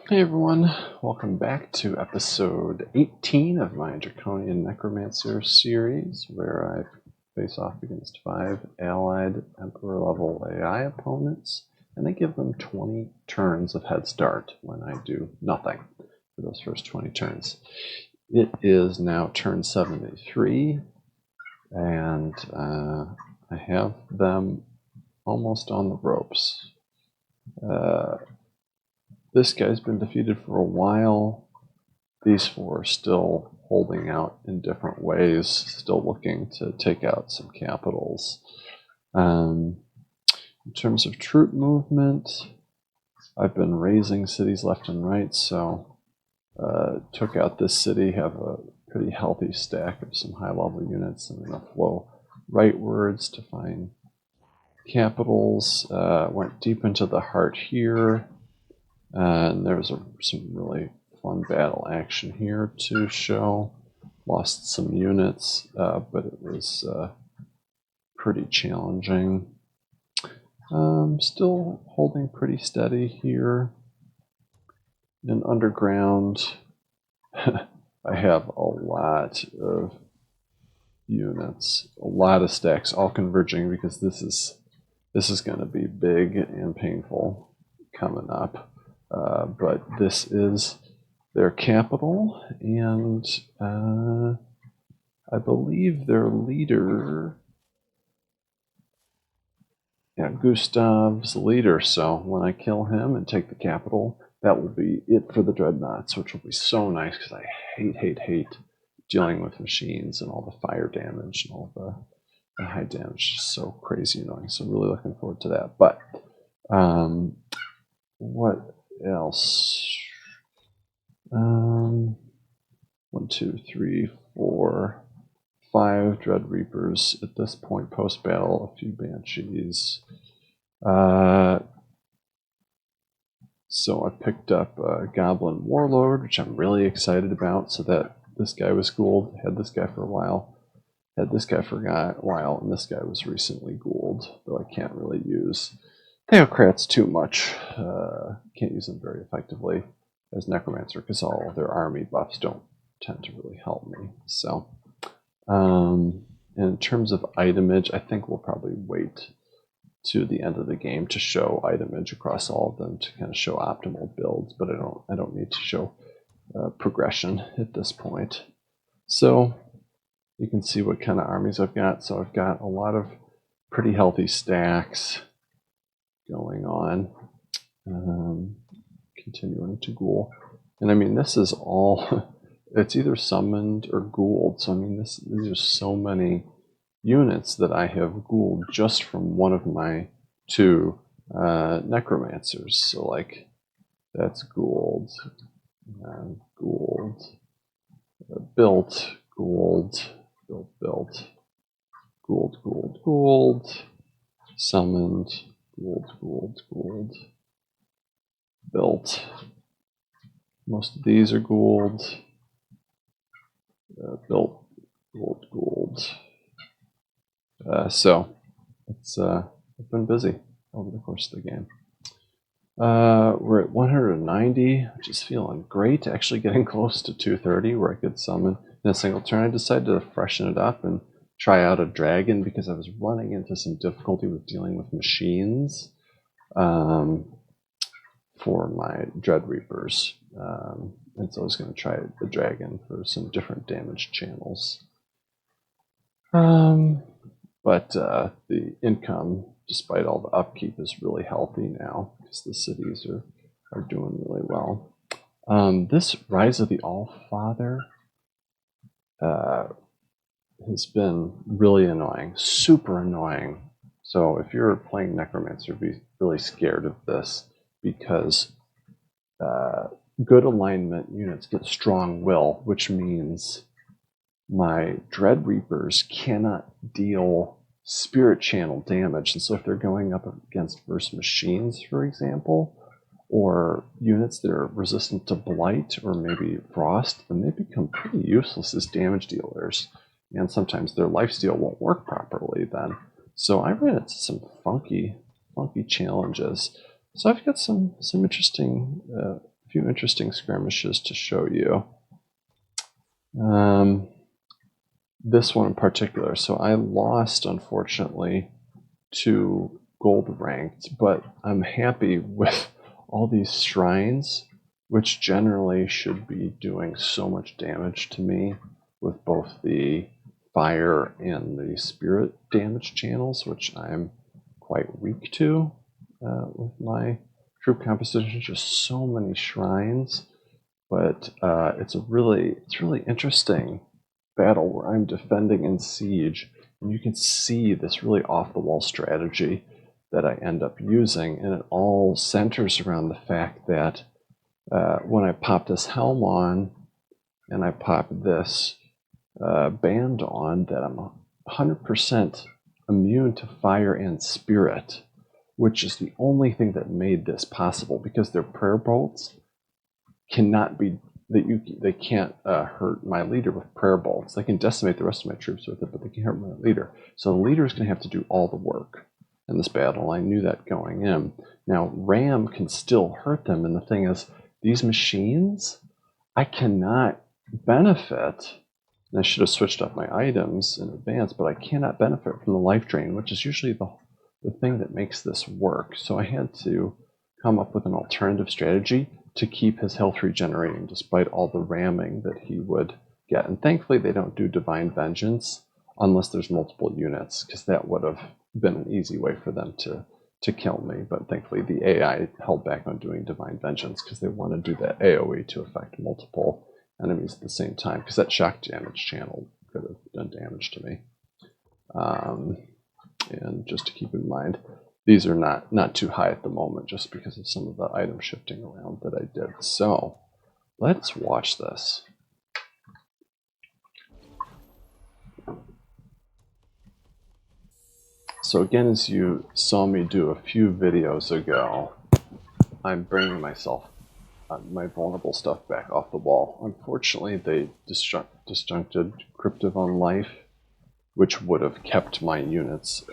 Hey everyone, welcome back to episode 18 of my Draconian Necromancer series, where I face off against 5 allied Emperor level AI opponents, and I give them 20 turns of head start when I do nothing for those first 20 turns. It is now turn 73, and I have them almost on the ropes. This guy's been defeated for a while. These four are still holding out in different ways, still looking to take out some capitals. In terms of troop movement, I've been raising cities left and right, so took out this city, have a pretty healthy stack of some high-level units, and I'm going to flow rightwards to find capitals. Went deep into the heart here. And there was some really fun battle action here to show. Lost some units, but it was pretty challenging. Still holding pretty steady here. In underground, I have a lot of units, a lot of stacks, all converging because this is going to be big and painful coming up. But this is their capital, and I believe their leader, Gustav's the leader, so when I kill him and take the capital, that will be it for the Dreadnoughts, which will be so nice, because I hate dealing with machines and all the fire damage and all the high damage. Just so crazy annoying, so really looking forward to that. But what else? 1, 2, 3, 4, 5 Dread Reapers at this point post battle, a few Banshees. So I picked up a Goblin Warlord, which I'm really excited about. So that this guy was ghouled, had this guy for a while, had this guy for a while, and this guy was recently ghouled, though I can't really use Theocrats too much. Can't use them very effectively as Necromancer because all of their army buffs don't tend to really help me. So, in terms of itemage, I think we'll probably wait to the end of the game to show itemage across all of them to kind of show optimal builds. But I don't need to show progression at this point. So you can see what kind of armies I've got. So I've got a lot of pretty healthy stacks going on. Continuing to ghoul. And I mean, this is all, it's either summoned or ghouled. So I mean, these are so many units that I have ghouled just from one of my 2 necromancers. So like, that's ghouled, ghouled, built, ghouled, built, ghouled, summoned, ghouled, built. Most of these are ghouled, built, ghouled. So it's been busy over the course of the game. We're at 190, which is feeling great. Actually getting close to 230, where I could summon in a single turn. I decided to freshen it up and try out a dragon because I was running into some difficulty with dealing with machines for my Dread Reapers. And so I was going to try the dragon for some different damage channels. But the income, despite all the upkeep, is really healthy now because the cities are doing really well. This Rise of the Allfather has been really annoying, super annoying. So if you're playing Necromancer, be really scared of this because good alignment units get strong will, which means my Dread Reapers cannot deal spirit channel damage. And so if they're going up against verse machines, for example, or units that are resistant to blight or maybe frost, then they become pretty useless as damage dealers. And sometimes their lifesteal won't work properly then. So I ran into some funky challenges. So I've got some interesting few interesting skirmishes to show you. This one in particular. So I lost, unfortunately, to gold ranked, but I'm happy with all these shrines, which generally should be doing so much damage to me with both the fire and the spirit damage channels, which I'm quite weak to with my troop composition. Just so many shrines, but it's really interesting battle where I'm defending in siege, and you can see this really off-the-wall strategy that I end up using, and it all centers around the fact that when I pop this helm on and I pop this band on, that I'm 100% immune to fire and spirit, which is the only thing that made this possible, because their prayer bolts cannot be they can't hurt my leader with prayer bolts. They can decimate the rest of my troops with it, but they can't hurt my leader. So the leader is going to have to do all the work in this battle. I knew that going in. Now, Ram can still hurt them, and the thing is, these machines, I cannot benefit. And I should have switched up my items in advance, but I cannot benefit from the life drain, which is usually the thing that makes this work. So I had to come up with an alternative strategy to keep his health regenerating despite all the ramming that he would get. And thankfully they don't do Divine Vengeance unless there's multiple units, because that would have been an easy way for them to kill me. But thankfully the AI held back on doing Divine Vengeance because they want to do that AoE to affect multiple enemies at the same time, because that shock damage channel could have done damage to me. And just to keep in mind, these are not too high at the moment, just because of some of the item shifting around that I did. So let's watch this. So again, as you saw me do a few videos ago, I'm bringing myself, my vulnerable stuff back off the wall. Unfortunately, they disjuncted Cryptive on Life, which would have kept my units,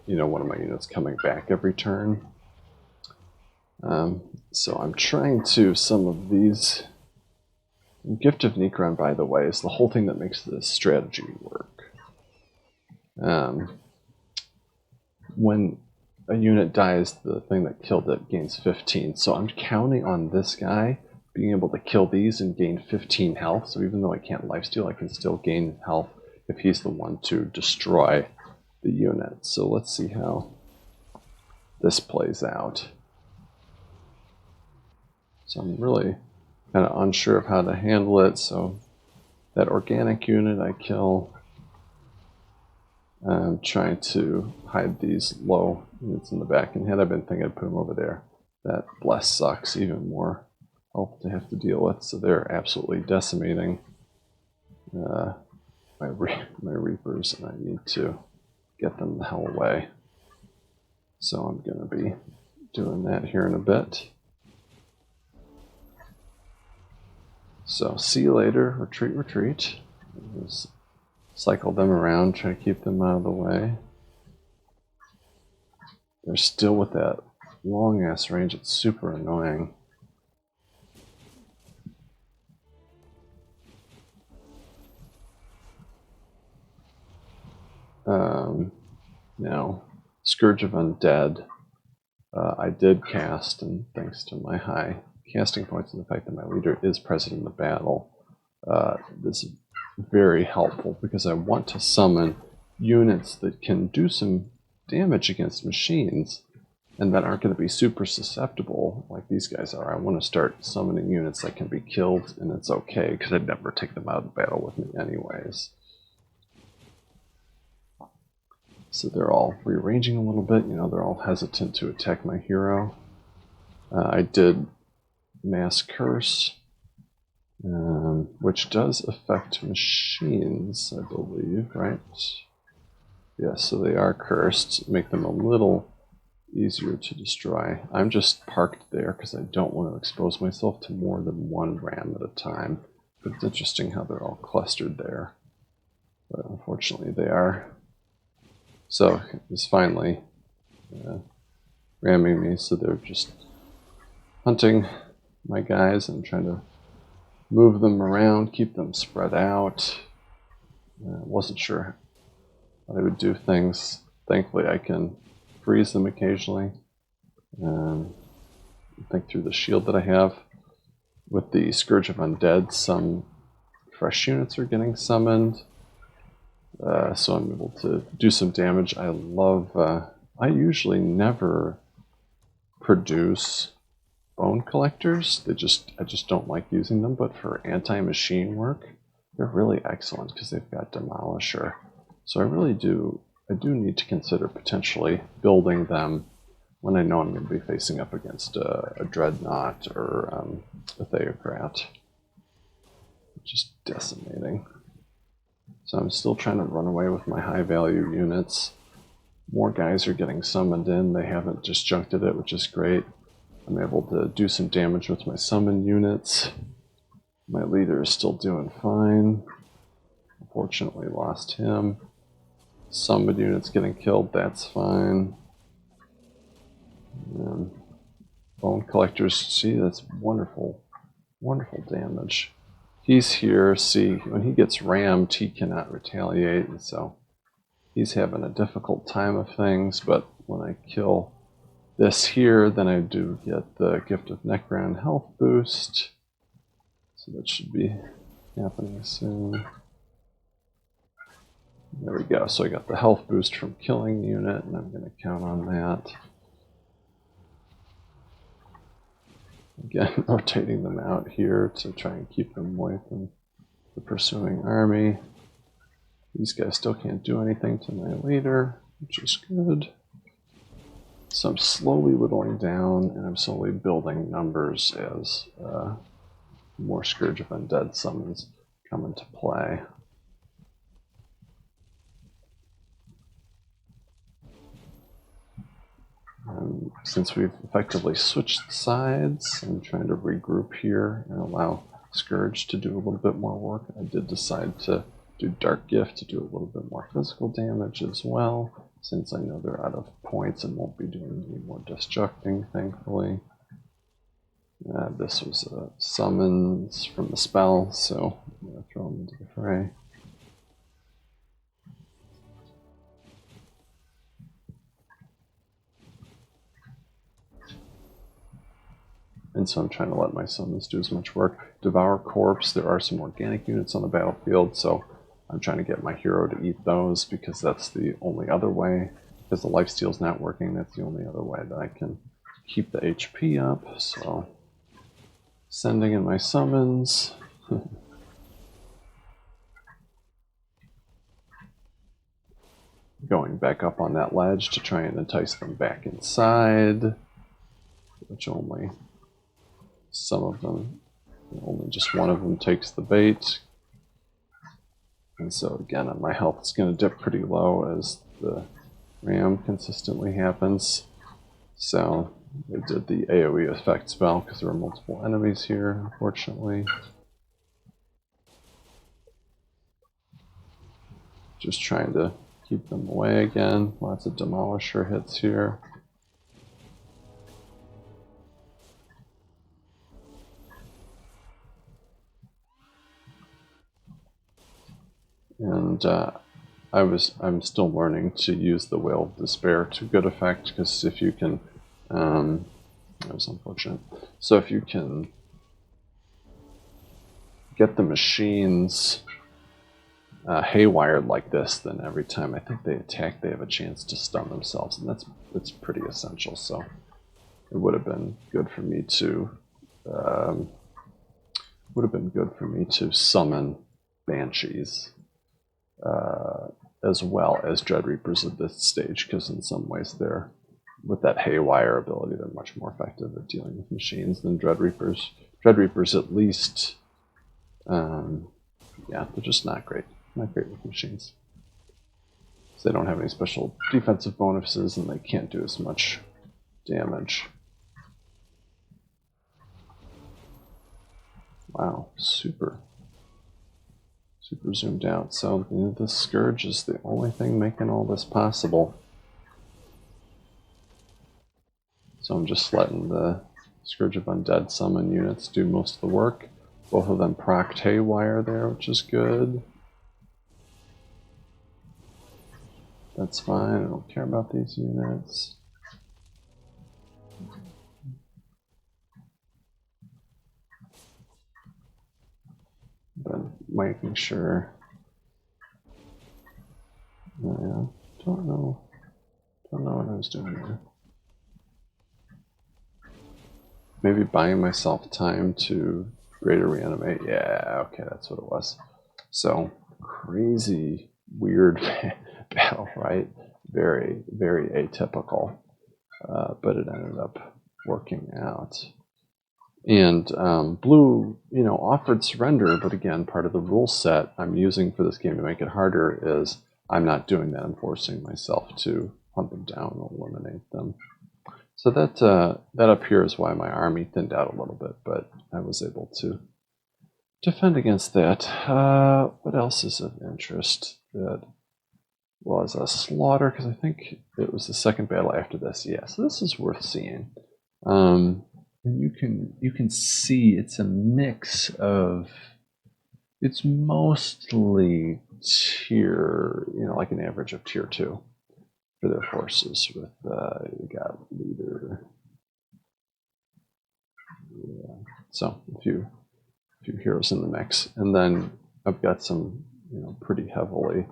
one of my units coming back every turn. So I'm trying to, some of these, Gift of Necron, by the way, is the whole thing that makes this strategy work. When a unit dies, the thing that killed it gains 15. So I'm counting on this guy being able to kill these and gain 15 health. So even though I can't lifesteal, I can still gain health if he's the one to destroy the unit. So let's see how this plays out. So I'm really kind of unsure of how to handle it. So that organic unit I kill. I'm trying to hide these low units in the back. And had I been thinking I'd put them over there, that bless sucks, even more help to have to deal with. So they're absolutely decimating my Reapers, and I need to get them the hell away. So I'm going to be doing that here in a bit. So see you later. Retreat, retreat. Just cycle them around, try to keep them out of the way. They're still with that long ass range. It's super annoying. Now, Scourge of Undead, I did cast, and thanks to my high casting points and the fact that my leader is present in the battle, this is very helpful because I want to summon units that can do some damage against machines and that aren't going to be super susceptible like these guys are. I want to start summoning units that can be killed, and it's okay because I'd never take them out of the battle with me anyways. So they're all rearranging a little bit. They're all hesitant to attack my hero. I did Mass Curse, which does affect machines, I believe, right? Yeah, so they are cursed. Make them a little easier to destroy. I'm just parked there because I don't want to expose myself to more than one ram at a time. But it's interesting how they're all clustered there. But unfortunately they are. So it's finally ramming me, so they're just hunting my guys and trying to move them around, keep them spread out. Wasn't sure how they would do things. Thankfully, I can freeze them occasionally. Think through the shield that I have. With the Scourge of Undead, some fresh units are getting summoned. So I'm able to do some damage. I love... I usually never produce bone collectors. I just don't like using them, but for anti-machine work, they're really excellent because they've got Demolisher. So I do need to consider potentially building them when I know I'm going to be facing up against a Dreadnought or a Theocrat. Just decimating. So I'm still trying to run away with my high value units. More guys are getting summoned in. They haven't disjuncted it, which is great. I'm able to do some damage with my summon units. My leader is still doing fine. Unfortunately lost him. Summon units getting killed, that's fine. And bone collectors, see, that's wonderful. Wonderful damage. He's here, see, when he gets rammed, he cannot retaliate, and so he's having a difficult time of things, but when I kill this here, then I do get the Gift of Necron health boost. So that should be happening soon. There we go, so I got the health boost from killing the unit, and I'm going to count on that. Again, rotating them out here to try and keep them away from the pursuing army. These guys still can't do anything to my leader, which is good. So I'm slowly whittling down, and I'm slowly building numbers as more Scourge of Undead summons come into play. Since we've effectively switched sides, I'm trying to regroup here and allow Scourge to do a little bit more work. I did decide to do Dark Gift to do a little bit more physical damage as well, since I know they're out of points and won't be doing any more disjuncting, thankfully. This was summons from the spell, so I'm going to throw them into the fray. And so I'm trying to let my summons do as much work. Devour Corpse, there are some organic units on the battlefield, so I'm trying to get my hero to eat those because that's the only other way. Because the lifesteal's not working, that's the only other way that I can keep the HP up. So, sending in my summons. Going back up on that ledge to try and entice them back inside, which only some of them, only just one of them takes the bait. And so again, my health is going to dip pretty low as the ram consistently happens. So they did the AoE effect spell because there were multiple enemies here, unfortunately. Just trying to keep them away again. Lots of Demolisher hits here. And I'm still learning to use the Whale of Despair to good effect, because if you can, that was unfortunate. So if you can get the machines haywired like this, then every time I think they attack, they have a chance to stun themselves, and that's pretty essential. So it would have been good for me to summon Banshees. As well as Dreadreapers at this stage, because in some ways they're, with that haywire ability, they're much more effective at dealing with machines than Dreadreapers. Dreadreapers at least, yeah, they're just not great. Not great with machines. So they don't have any special defensive bonuses, and they can't do as much damage. Wow, super zoomed out. So the Scourge is the only thing making all this possible. So I'm just letting the Scourge of Undead summon units do most of the work. Both of them procced Haywire there, which is good. That's fine, I don't care about these units. But making sure. Yeah, don't know what I was doing there. Maybe buying myself time to greater reanimate. Yeah, okay, that's what it was. So crazy, weird battle, right? Very, very atypical, but it ended up working out. And blue, offered surrender, but again, part of the rule set I'm using for this game to make it harder is I'm not doing that. I'm forcing myself to hunt them down and eliminate them. So that up here is why my army thinned out a little bit, but I was able to defend against that. What else is of interest? That was a slaughter, because I think it was the second battle after this. Yeah, so this is worth seeing. You can see it's a mix of, it's mostly tier, like an average of tier 2 for their forces. With you got leader, yeah. So a few heroes in the mix, and then I've got some pretty heavily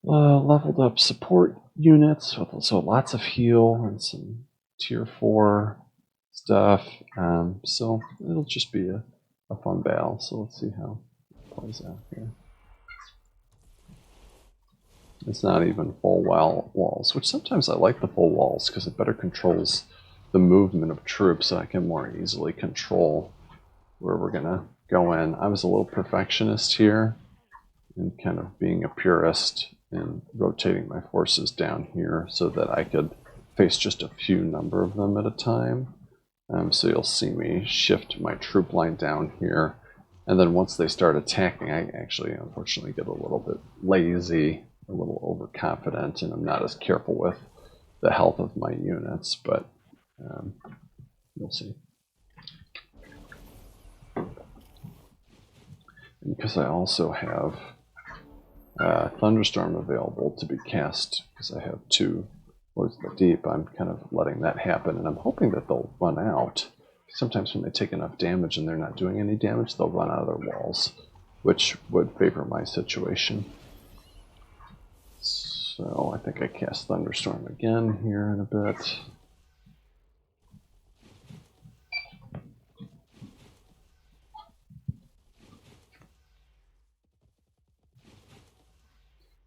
leveled up support units with also lots of heal and some tier 4 stuff. So it'll just be a fun battle. So let's see how it plays out here. It's not even full walls, which sometimes I like the full walls because it better controls the movement of troops, so I can more easily control where we're gonna go in. I was a little perfectionist here and kind of being a purist and rotating my forces down here so that I could face just a few number of them at a time. So you'll see me shift my troop line down here, and then once they start attacking, I actually unfortunately get a little bit lazy, a little overconfident, and I'm not as careful with the health of my units, but you'll see. And because I also have Thunderstorm available to be cast, because I have 2 Lords of the Deep, I'm kind of letting that happen, and I'm hoping that they'll run out. Sometimes when they take enough damage and they're not doing any damage, they'll run out of their walls, which would favor my situation. So I think I cast Thunderstorm again here in a bit.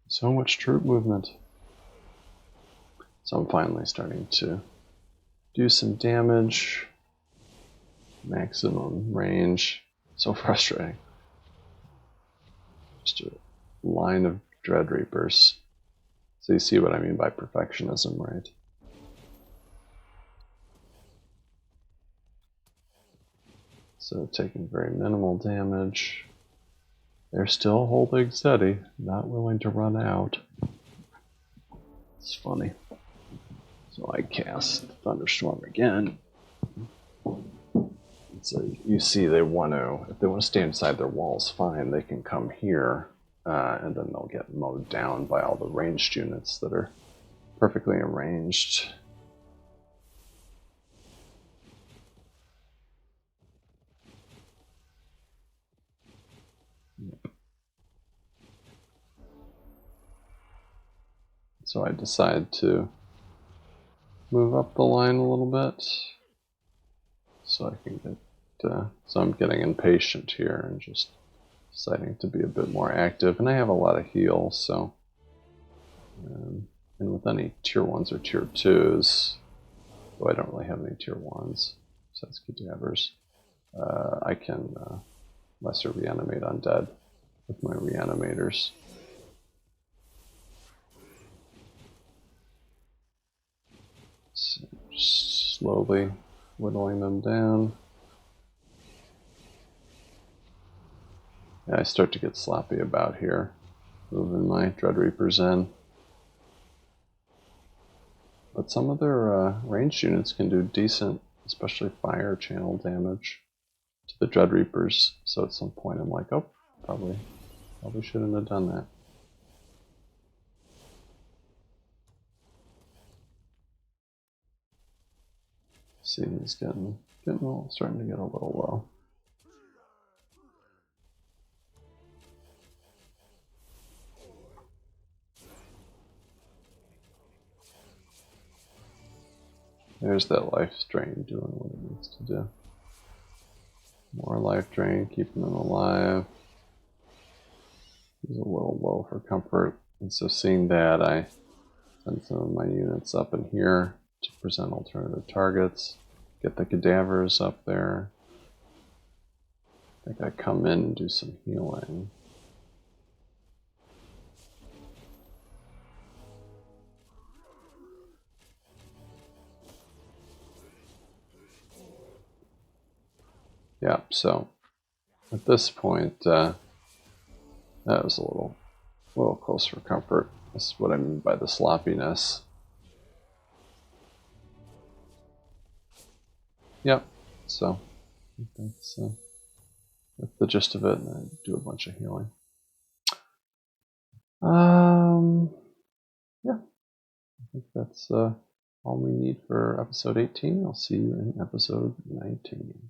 So much troop movement. So I'm finally starting to do some damage. Maximum range. So frustrating. Just a line of Dread Reapers. So you see what I mean by perfectionism, right? So taking very minimal damage. They're still holding steady, not willing to run out. It's funny. So I cast Thunderstorm again. So you see they want to, if they want to stay inside their walls, fine, they can come here, and then they'll get mowed down by all the ranged units that are perfectly arranged. Yep. So I decide to move up the line a little bit, so I can get, so I'm getting impatient here and just deciding to be a bit more active, and I have a lot of heal, so, and with any tier 1s or tier 2s, though I don't really have any tier 1s, besides cadavers, I can lesser reanimate undead with my reanimators. So just slowly whittling them down. Yeah, I start to get sloppy about here, moving my Dread Reapers in. But some of their ranged units can do decent especially fire channel damage to the Dread Reapers. So at some point I'm like, oh, probably shouldn't have done that. See, he's getting starting to get a little low. There's that life drain doing what it needs to do. More life drain, keeping him alive. He's a little low for comfort. And so seeing that, I send some of my units up in here to present alternative targets. Get the cadavers up there. I think I come in and do some healing. Yeah, so at this point, that was a little close for comfort. This is what I mean by the sloppiness. Yep, so that's the gist of it, and I do a bunch of healing. Yeah, I think that's all we need for episode 18. I'll see you in episode 19.